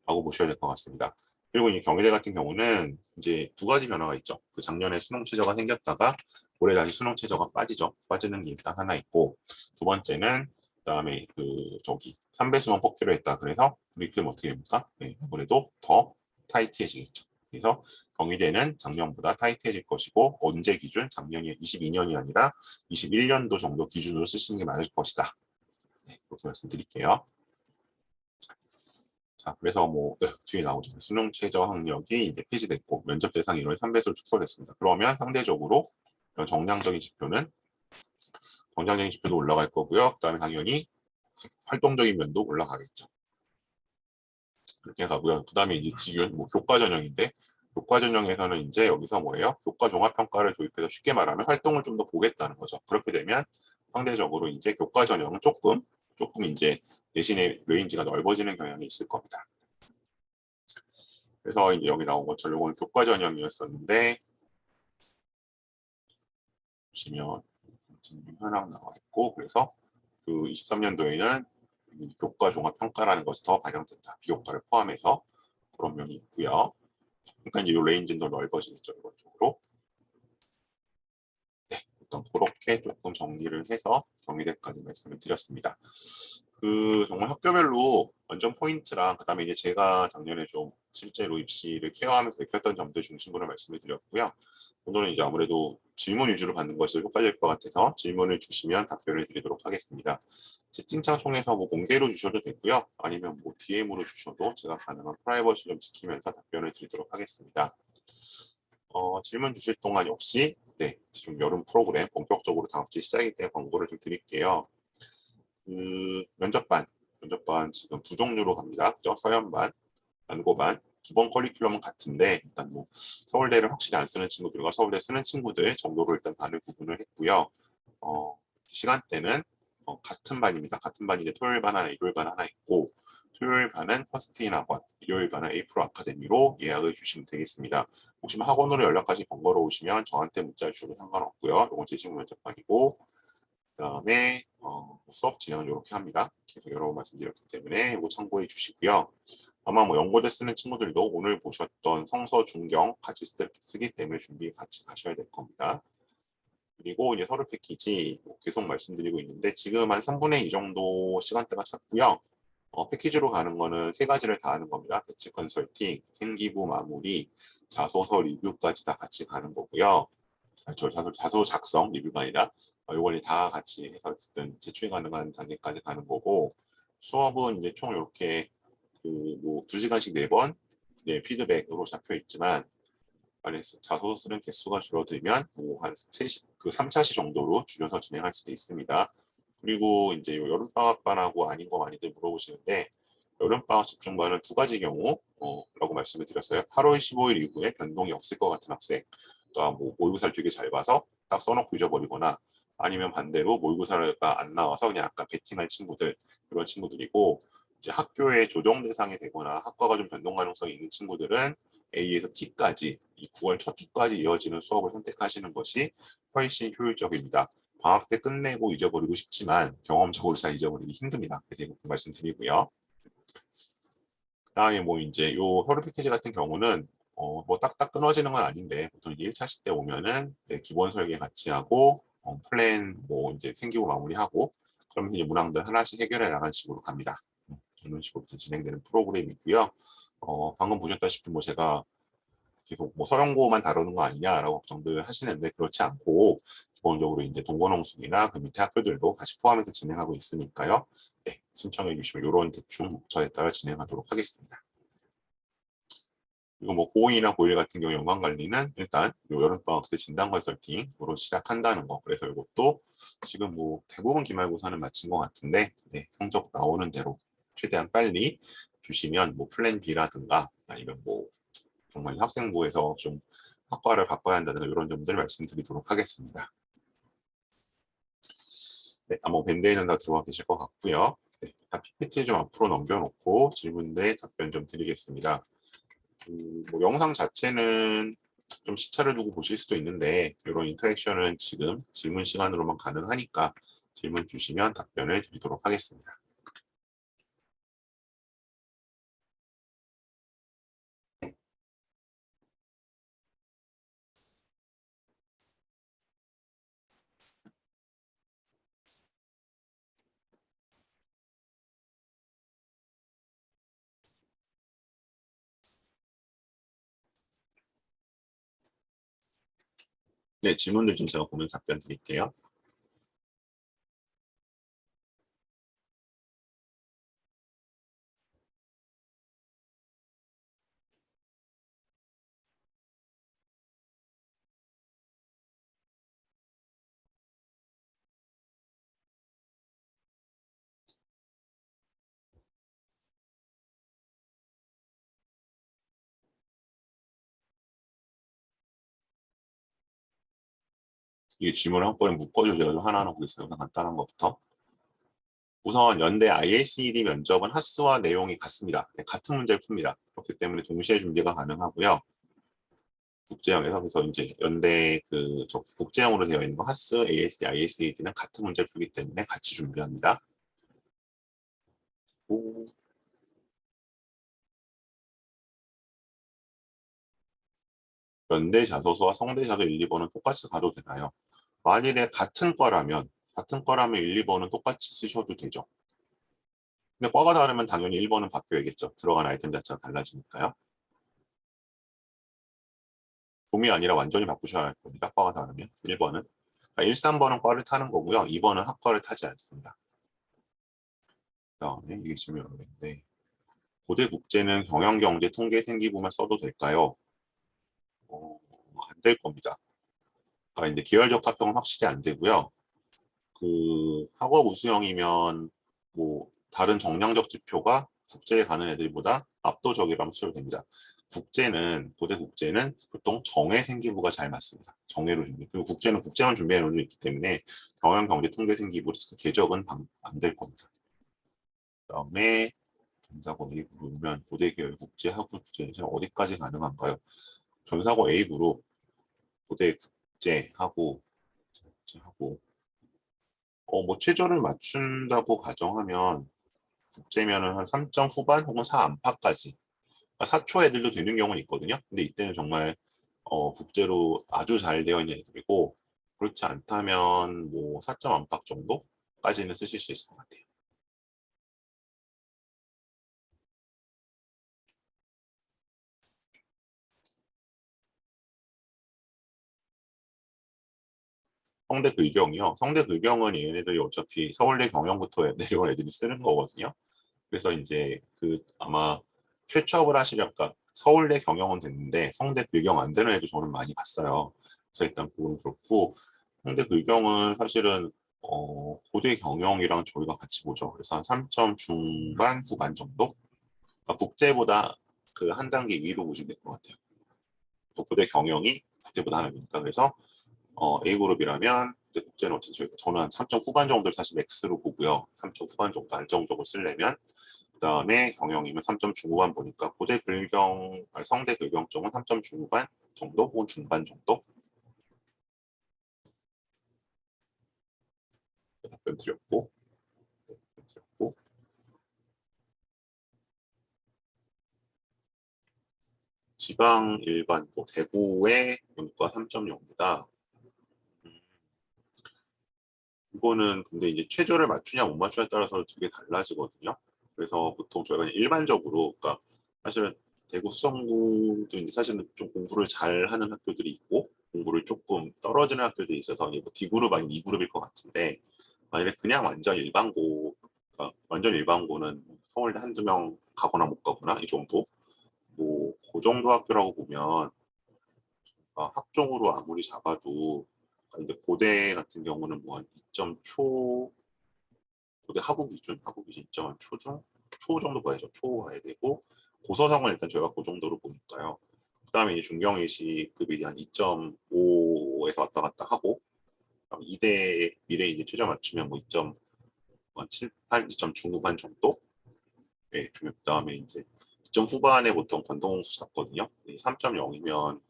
라고 보셔야 될 것 같습니다. 그리고 이 경희대 같은 경우는 이제 2가지 변화가 있죠. 그 작년에 수능 최저가 생겼다가 올해 다시 수능 최저가 빠지죠. 빠지는 게 일단 하나 있고 두 번째는 그다음에 3배수만 뽑기로 했다. 그래서 리크는 어떻게 됩니까? 아무래도 더 타이트해지겠죠. 그래서 경희대는 작년보다 타이트해질 것이고 언제 기준? 작년이 22년이 아니라 21년도 정도 기준으로 쓰시는 게 맞을 것이다. 그렇게 말씀드릴게요. 자, 그래서 뒤에 나오죠. 수능 최저 학력이 이제 폐지됐고 면접 대상 인원이 3배수로 축소됐습니다. 그러면 상대적으로 정량적인 지표도 올라갈 거고요. 그다음에 당연히 활동적인 면도 올라가겠죠. 그렇게 가고요. 그다음에 이제 지윤 교과 전형인데 교과 전형에서는 이제 여기서 뭐예요? 교과 종합 평가를 도입해서 쉽게 말하면 활동을 좀 더 보겠다는 거죠. 그렇게 되면 상대적으로 이제 교과 전형은 조금 이제 내신의 레인지가 넓어지는 경향이 있을 겁니다. 그래서 이제 여기 나온 것처럼 이거는 교과 전형이었었는데 보시면 현황 나와 있고 그래서 23년도에는 교과 종합 평가라는 것이 더 반영됐다. 비교과를 포함해서 그런 면이 있고요. 그러니까 이제 이 레인지는 더 넓어지겠죠, 이번적으로. 일단 그렇게 조금 정리를 해서 경희대까지 말씀을 드렸습니다. 정말 학교별로 완전 포인트랑 그다음에 이제 제가 작년에 좀 실제로 입시를 케어하면서 느꼈던 점들 중심으로 말씀을 드렸고요. 오늘은 이제 아무래도 질문 위주로 받는 것이 효과적일 것 같아서 질문을 주시면 답변을 드리도록 하겠습니다. 채팅창 통해서 공개로 주셔도 되고요. 아니면 DM으로 주셔도 제가 가능한 프라이버시 좀 지키면서 답변을 드리도록 하겠습니다. 질문 주실 동안 역시 좀 여름 프로그램 본격적으로 다음 주에 시작이 때 광고를 좀 드릴게요. 면접반 지금 2종류로 갑니다. 그죠? 서연반, 연고반. 기본 커리큘럼은 같은데 일단 서울대를 확실히 안 쓰는 친구들과 서울대 쓰는 친구들 정도로 일단 반을 구분을 했고요. 시간대는 같은 반입니다. 같은 반인데 토요일 반 하나, 일요일 반 하나 있고 토요일 반은 퍼스트인 학원, 일요일 반은 에이프로 아카데미로 예약을 주시면 되겠습니다. 혹시 학원으로 연락까지 번거로우시면 저한테 문자 주셔도 상관없고요. 이건 제 친구 면접반이고 그다음에 수업 진행을 이렇게 합니다. 계속 여러 번 말씀드렸기 때문에 이거 참고해 주시고요. 아마 뭐 연고대 쓰는 친구들도 오늘 보셨던 성서 중경 같이 쓰기 때문에 준비 같이 하셔야 될 겁니다. 그리고 이제 서류 패키지 계속 말씀드리고 있는데 지금 한 3분의 2 정도 시간대가 찼고요. 패키지로 가는 거는 세 가지를 다 하는 겁니다. 배치 컨설팅, 생기부 마무리, 자소서 리뷰까지 다 같이 가는 거고요. 자소 작성 리뷰가 아니라 요걸 다 같이 해서 어쨌든 제출 가능한 단계까지 가는 거고, 수업은 이제 총 이렇게 뭐 2시간씩 4번 피드백으로 잡혀 있지만, 자소서 쓰는 개수가 줄어들면 뭐한 3차 시 정도로 줄여서 진행할 수도 있습니다. 그리고 이제 여름방학반하고 아닌 거 많이들 물어보시는데, 여름방학 집중반은 2가지 경우라고 말씀을 드렸어요. 8월 15일 이후에 변동이 없을 것 같은 학생, 그러니까 뭐 모의고사를 되게 잘 봐서 딱 써놓고 잊어버리거나, 아니면 반대로 모의고사가 안 나와서 그냥 약간 베팅할 친구들, 그런 친구들이고, 이제 학교에 조정 대상이 되거나 학과가 좀 변동 가능성이 있는 친구들은 A에서 T까지 이 9월 첫 주까지 이어지는 수업을 선택하시는 것이 훨씬 효율적입니다. 방학 때 끝내고 잊어버리고 싶지만 경험적으로 잘 잊어버리기 힘듭니다. 그래서 말씀드리고요. 그다음에 뭐 이제 요 서류 패키지 같은 경우는 뭐 딱딱 끊어지는 건 아닌데, 보통 1차 시 때 오면은 기본 설계 같이 하고 플랜 뭐 이제 생기고 마무리하고, 그러면 이제 문항들 하나씩 해결해 나가는 식으로 갑니다. 이런 식으로 진행되는 프로그램이고요. 방금 보셨다시피 뭐 제가 계속 뭐 서영고만 다루는 거 아니냐라고 걱정들 하시는데, 그렇지 않고 기본적으로 이제 동건홍수이나 그 밑에 학교들도 같이 포함해서 진행하고 있으니까요. 네, 신청해 주시면 이런 대충 목차에 따라 진행하도록 하겠습니다. 그리고 뭐 고2나 고1 같은 경우 연관관리는 일단 여름방학 때 진단 컨설팅으로 시작한다는 거. 그래서 이것도 지금 뭐 대부분 기말고사는 마친 것 같은데, 성적 나오는 대로 최대한 빨리 주시면 뭐 플랜 B라든가 아니면 뭐 정말 학생부에서 좀 학과를 바꿔야 한다든가 이런 점들 말씀드리도록 하겠습니다. 아마 밴드에는 다 들어가 계실 것 같고요. PPT 좀 앞으로 넘겨놓고 질문에 답변 좀 드리겠습니다. 뭐 영상 자체는 좀 시차를 두고 보실 수도 있는데, 이런 인터랙션은 지금 질문 시간으로만 가능하니까 질문 주시면 답변을 드리도록 하겠습니다. 네, 질문들 좀 제가 보면 답변 드릴게요. 이게 질문을 한꺼번에 묶어줘 제가 하나하나 보겠습니다. 간단한 것부터. 우선 연대 ISED 면접은 하수와 내용이 같습니다. 같은 문제를 풉니다. 그렇기 때문에 동시에 준비가 가능하고요. 국제형에서, 그래서 이제 연대 국제형으로 되어 있는 거 하스, ASD, ISED는 같은 문제를 풀기 때문에 같이 준비합니다. 연대 자소서와 성대 자소 1, 2번은 똑같이 가도 되나요? 만일에 같은 과라면 1, 2번은 똑같이 쓰셔도 되죠. 근데 과가 다르면 당연히 1번은 바뀌어야겠죠. 들어간 아이템 자체가 달라지니까요. 봄이 아니라 완전히 바꾸셔야 할 겁니다. 과가 다르면 1번은. 그러니까 1, 3번은 과를 타는 거고요. 2번은 학과를 타지 않습니다. 그다음에 이게 질문인데, 고대 국제는 경영, 경제, 통계, 생기부만 써도 될까요? 안 될 겁니다. 그러니까 이제 계열적 합평은 확실히 안 되고요. 학업 우수형이면 뭐 다른 정량적 지표가 국제에 가는 애들보다 압도적이라면 수혈됩니다. 고대 국제는 보통 정해 생기부가 잘 맞습니다. 정해로 준비. 그리고 국제는 국제만 준비해 놓은 있기 때문에 경영, 경제, 통계, 생기부 계적은 안 될 겁니다. 그다음에 전사고 A 그룹이면 고대 계열 국제, 학부 국제는 어디까지 가능한가요? 전사고 A 그룹, 고대 국제하고 뭐 최저를 맞춘다고 가정하면 국제면은 한 3점 후반 혹은 4 안팎까지 4초 애들도 되는 경우는 있거든요. 근데 이때는 정말 국제로 아주 잘 되어 있는 애들이고 그렇지 않다면 뭐 4점 안팎 정도까지는 쓰실 수 있을 것 같아요. 성대 글경이요. 성대 글경은 얘네들이 어차피 서울대 경영부터 내려온 애들이 쓰는 거거든요. 그래서 이제 그 아마 취업을 하시려까 서울대 경영은 됐는데 성대 글경 안 되는 애도 저는 많이 봤어요. 그래서 일단 그건 그렇고 성대 글경은 사실은 고대 경영이랑 저희가 같이 보죠. 그래서 한 3점 중반 후반 정도? 그러니까 국제보다 그 한 단계 위로 보시면 될 것 같아요. 또 고대 경영이 국제보다 하나 위니까 그래서 A그룹이라면 국제는 어떻게 저는 한 3점 후반 정도를 사실 맥스로 보고요. 3점 후반 정도 안정적으로 쓰려면 그다음에 경영이면 3점 중후반 보니까 고대 글경, 성대 글경 쪽은 3점 중후반 정도 혹은 중반 정도 답변 드렸고, 네, 드렸고 지방 일반 뭐 대구의 문과 3.0이다. 이거는 근데 이제 최저를 맞추냐 못 맞추냐에 따라서 되게 달라지거든요. 그래서 보통 저희가 일반적으로, 그러니까 사실은 대구 수성구도 이제 사실은 좀 공부를 잘하는 학교들이 있고 공부를 조금 떨어지는 학교들이 있어서 이제 뭐 D그룹 아니면 E그룹일 것 같은데 만약에 그냥 완전 일반고, 그러니까 완전 일반고는 서울대 한두 명 가거나 못 가거나 이 정도, 뭐 그 정도 학교라고 보면 학종으로 아무리 잡아도 이제 고대 같은 경우는 뭐 한 2점 초, 고대 하부 기준 2점 초중 초 정도 봐야죠. 초 봐야 되고 고서성은 일단 저희가 그 정도로 보니까요. 그다음에 이제 중경예시급이 한 2.5에서 왔다 갔다 하고 이대 미래 이제 최저 맞추면 뭐 2.7, 8, 2점 중후반 정도. 네, 그다음에 이제 2점 후반에 보통 권동수 잡거든요. 3.0이면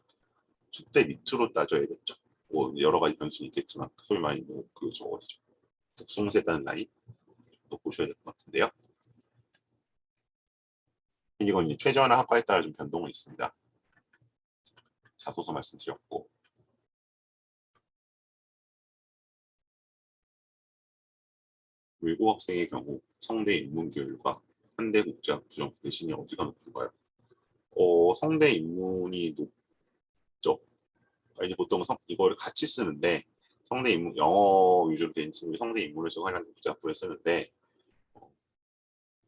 숙대 밑으로 따져야겠죠. 뭐 여러 가지 변수는 있겠지만 소위 말하는 뭐그저 어디죠? 북숭세단 라인 또 보셔야 될 것 같은데요. 이건 이제 최저나 학과에 따라 좀 변동은 있습니다. 자소서 말씀드렸고 외국 학생의 경우 성대 입문교율과 한대국제학 부정 대신에 어디가 높은가요? 성대 입문이 높죠. 그러니까 이제 보통 이거를 같이 쓰는데 성대 입문 영어 위주로 된 친구들이 성대 입문을 쓰고 하는 국제학부를 쓰는데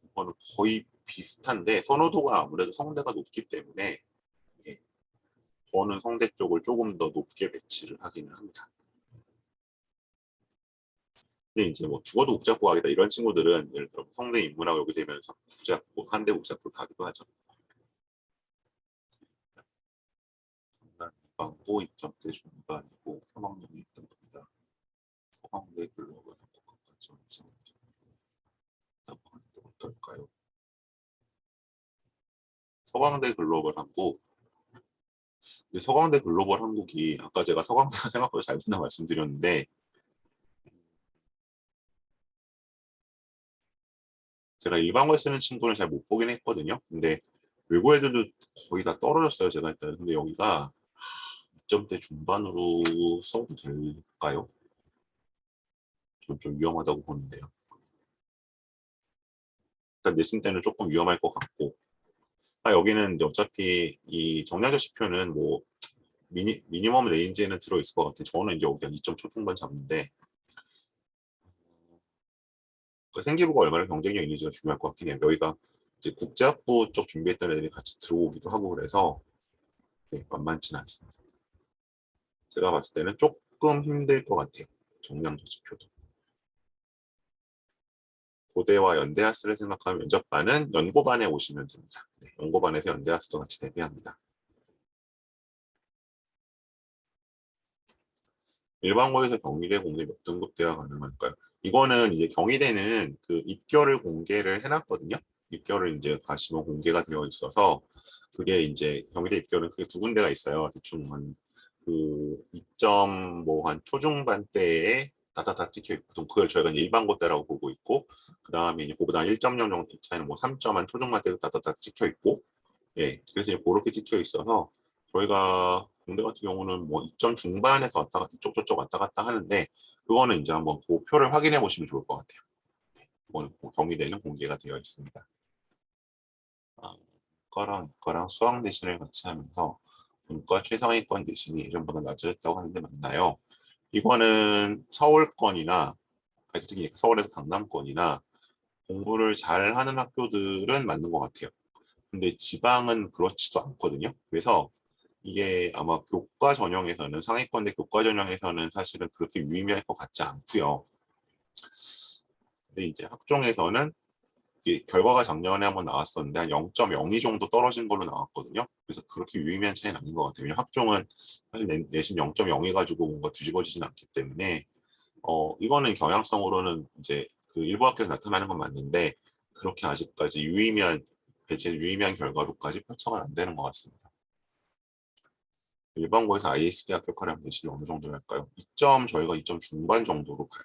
이거는 거의 비슷한데 선호도가 아무래도 성대가 높기 때문에 예, 저는 성대 쪽을 조금 더 높게 배치를 하기는 합니다. 근데 이제 뭐 죽어도 국제학부 가겠다 이런 친구들은 예를 들어 성대 입문하고 여기 되면서 국제학부 한대 국제학부를 가기도 하죠. 광고 입점때 중반이고 3학년이 입점입니다. 서강대 글로벌 한국까지 어떨까요? 서강대 글로벌 한국. 근데 서강대 글로벌 한국이 아까 제가 서강대가 생각보다 잘 된다고 말씀드렸는데 제가 일반고에 쓰는 친구는 잘 못 보긴 했거든요. 근데 외고 애들도 거의 다 떨어졌어요. 제가 일단. 근데 여기가 2점대 중반으로 써도 될까요? 좀 위험하다고 보는데요. 일단 내신 때는 조금 위험할 것 같고 여기는 이제 어차피 이 정량적 지표는 뭐 미니멈 레인지에는 들어있을 것 같아요. 저는 이제 여기 한 2점 초중반 잡는데 그 생기부가 얼마나 경쟁력 있는지가 중요할 것 같긴 해요. 여기가 이제 국제학부 쪽 준비했던 애들이 같이 들어오기도 하고 그래서 네, 만만치는 않습니다. 제가 봤을 때는 조금 힘들 것 같아요. 정량적 지표도. 고대와 연대하스를 생각하면 면접반은 연고반에 오시면 됩니다. 네, 연고반에서 연대하스도 같이 대비합니다. 일반고에서 경희대 공대 몇 등급 대화 가능할까요? 이거는 이제 경희대는 그 입결을 공개를 해놨거든요. 입결을 이제 가시면 공개가 되어 있어서 그게 이제 경희대 입결은 그게 두 군데가 있어요. 대충 한 그 2점 뭐 한 초중반 대에 다다다 찍혀 있고, 보통 그걸 저희가 이제 일반고대라고 보고 있고, 그 다음에 이제 그보다 1.0 정도 차이는 뭐 3점 초중반대도 다다다 찍혀 있고, 예, 그래서 이제 그렇게 찍혀 있어서 저희가 공대 같은 경우는 뭐 2점 중반에서 왔다 갔다 이쪽 저쪽 왔다 갔다 하는데, 그거는 이제 한번 그 표를 확인해 보시면 좋을 것 같아요. 이거는 경희대는 공개가 되어 있습니다. 이거랑 수학 대신을 같이 하면서 문과 최상위권 대신이 예전보다 낮아졌다고 하는데 맞나요? 이거는 서울권이나 특히 서울에서 강남권이나 공부를 잘하는 학교들은 맞는 것 같아요. 근데 지방은 그렇지도 않거든요. 그래서 이게 아마 교과 전형에서는 상위권대 교과 전형에서는 사실은 그렇게 유의미할 것 같지 않고요. 근데 이제 학종에서는 이게 결과가 작년에 한번 나왔었는데 한 0.02 정도 떨어진 걸로 나왔거든요. 그래서 그렇게 유의미한 차이는 아닌 것 같아요. 왜냐면 학종은 사실 내신 0.02 가지고 뭔가 뒤집어지진 않기 때문에 이거는 경향성으로는 이제 그 일부 학교에서 나타나는 건 맞는데 그렇게 아직까지 유의미한 결과로까지 표창은 안 되는 것 같습니다. 일반고에서 ISD 합격하려면 내신이 어느 정도 할까요? 2점 저희가 2점 중반 정도로 봐요.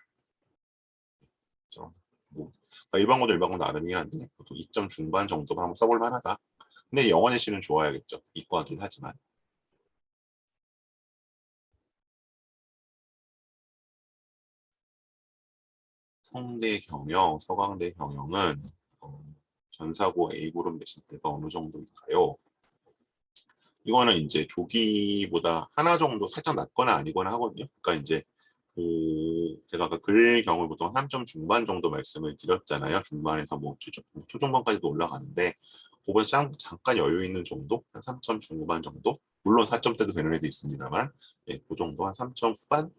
뭐, 그러니까 일반고도 나름이긴 한데 보통 2점 중반 정도만 한번 써볼 만하다. 근데 영어 내신은 좋아야겠죠. 이과긴 하지만. 성대 경영, 서강대 경영은 전사고 A그룹 내신 때가 어느 정도일까요? 이거는 이제 조기보다 하나 정도 살짝 낮거나 아니거나 하거든요. 그러니까 이제 제가 아까 글 경우 보통 3점 중반 정도 말씀을 드렸잖아요. 중반에서 뭐 초중반까지도 올라가는데 그거 잠깐 여유 있는 정도? 한 3점 중반 정도? 물론 4점대도 되는 애도 있습니다만 예, 그 정도 한 3점 후반?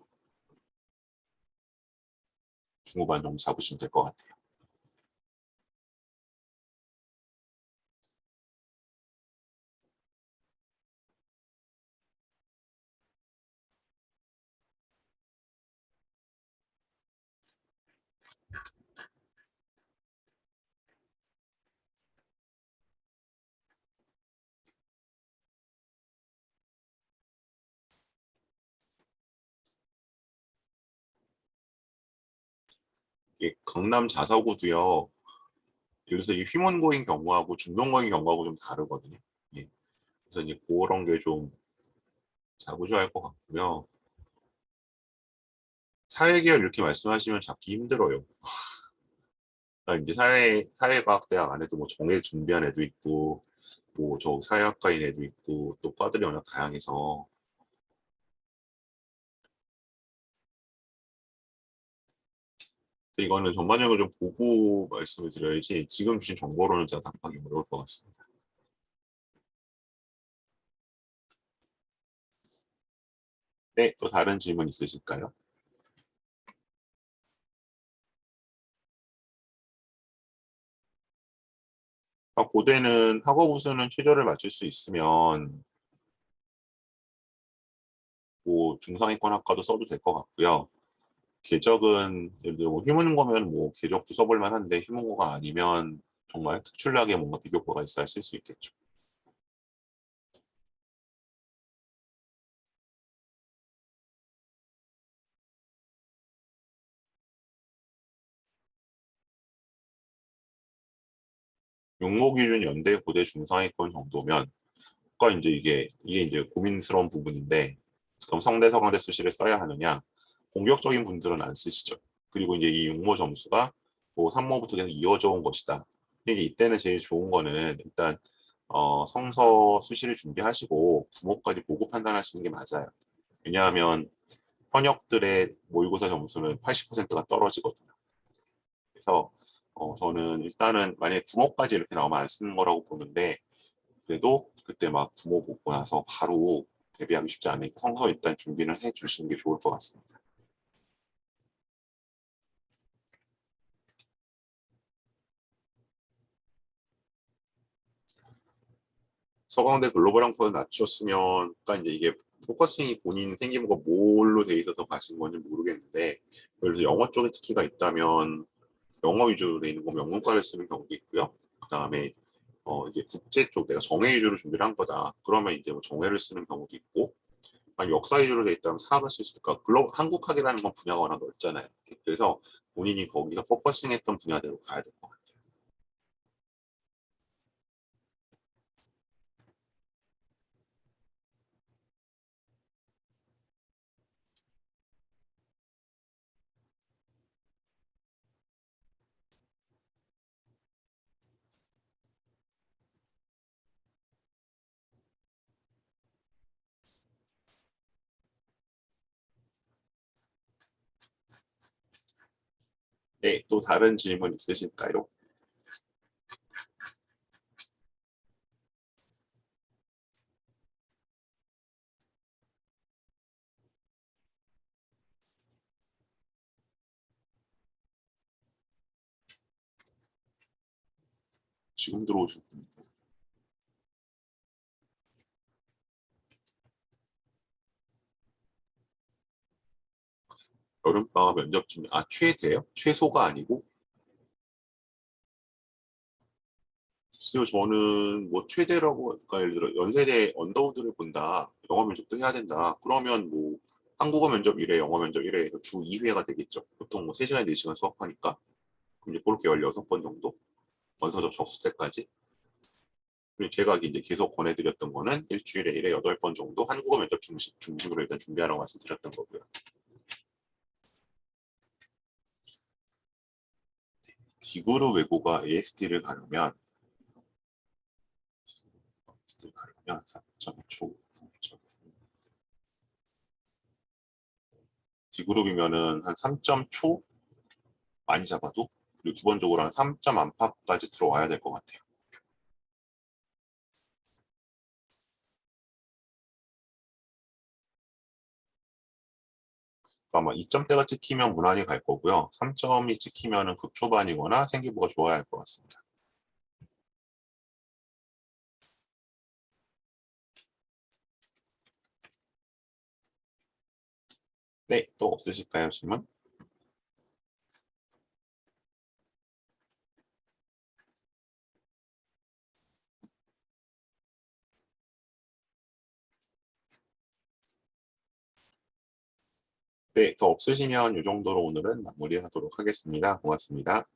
중후반 정도 잡으시면 될 것 같아요. 이게 강남 자사고도요. 여기서 이 휘문고인 경우하고 중동고인 경우하고 좀 다르거든요. 예. 그래서 이제 그런 게 좀 잡으셔야 할 것 같고요. 사회계열 이렇게 말씀하시면 잡기 힘들어요. 그러니까 이제 사회과학대학 안에도 뭐 정예 준비한 애도 있고, 뭐 저 사회학과인 애도 있고, 또 과들이 워낙 다양해서 이거는 전반적으로 좀 보고 말씀을 드려야지 지금 주신 정보로는 제가 답하기 어려울 것 같습니다. 네, 또 다른 질문 있으실까요? 고대는 학업 우수는 최저를 맞출 수 있으면 뭐 중상위권 학과도 써도 될 것 같고요. 계적은 예를 들어 뭐 휴문고면 뭐 계적도 써볼 만한데 휴문고가 아니면 정말 특출나게 뭔가 비교과가 있어야 쓸 수 있겠죠. 용모 기준 연대 고대 중상위권 정도면 그러니까 이제 이게 이제 고민스러운 부분인데 그럼 성대 서강대 수시를 써야 하느냐? 공격적인 분들은 안 쓰시죠. 그리고 이제 이 육모 점수가 뭐 3모부터 계속 이어져 온 것이다. 근데 이제 이때는 제일 좋은 거는 일단 성서 수시를 준비하시고 부모까지 보고 판단하시는 게 맞아요. 왜냐하면 현역들의 모의고사 점수는 80%가 떨어지거든요. 그래서 저는 일단은 만약에 부모까지 이렇게 나오면 안 쓰는 거라고 보는데 그래도 그때 막 부모 보고 나서 바로 데뷔하기 쉽지 않으니까 성서 일단 준비를 해 주시는 게 좋을 것 같습니다. 서강대 글로벌 항포를 낮췄으면, 그러니까 이제 이게 포커싱이 본인 생긴 거 뭘로 돼 있어서 가신 건지 모르겠는데, 그래서 영어 쪽에 특기가 있다면 영어 위주로 돼 있는 거 영문과를 쓰는 경우도 있고요. 그 다음에 이제 국제 쪽 내가 정예 위주로 준비를 한 거다. 그러면 이제 뭐 정예를 쓰는 경우도 있고, 역사 위주로 돼 있다면 사학을 쓸 수 있을까? 글로벌 한국학이라는 건 분야가 워낙 넓잖아요. 그래서 본인이 거기서 포커싱했던 분야대로 가야 될 것 같아요. 네, 또 다른 질문 있으실까요? 지금 들어오신 분이요. 여름방학 면접 준비, 최대요? 최소가 아니고? 글쎄요, 저는 뭐 최대라고, 그러니까 예를 들어 연세대 언더우드를 본다, 영어 면접도 해야 된다. 그러면 뭐 한국어 면접 1회, 영어 면접 1회 해서 주 2회가 되겠죠. 보통 뭐 3시간, 4시간 수업하니까. 그럼 이제 그렇게 16번 정도? 원서적 접수 때까지. 그리고 제가 이제 계속 권해드렸던 거는 일주일에 1회 8번 정도 한국어 면접 중심으로 일단 준비하라고 말씀드렸던 거고요. D그룹 외고가 AST를 가려면 3.초, D그룹이면은 한 3.초 많이 잡아도, 그리고 기본적으로 한 3점 안팎까지 들어와야 될 것 같아요. 아마 2점대가 찍히면 무난히 갈 거고요. 3점이 찍히면 극초반이거나 생기부가 좋아야 할 것 같습니다. 네, 또 없으실까요, 질문? 네, 더 없으시면 이 정도로 오늘은 마무리하도록 하겠습니다. 고맙습니다.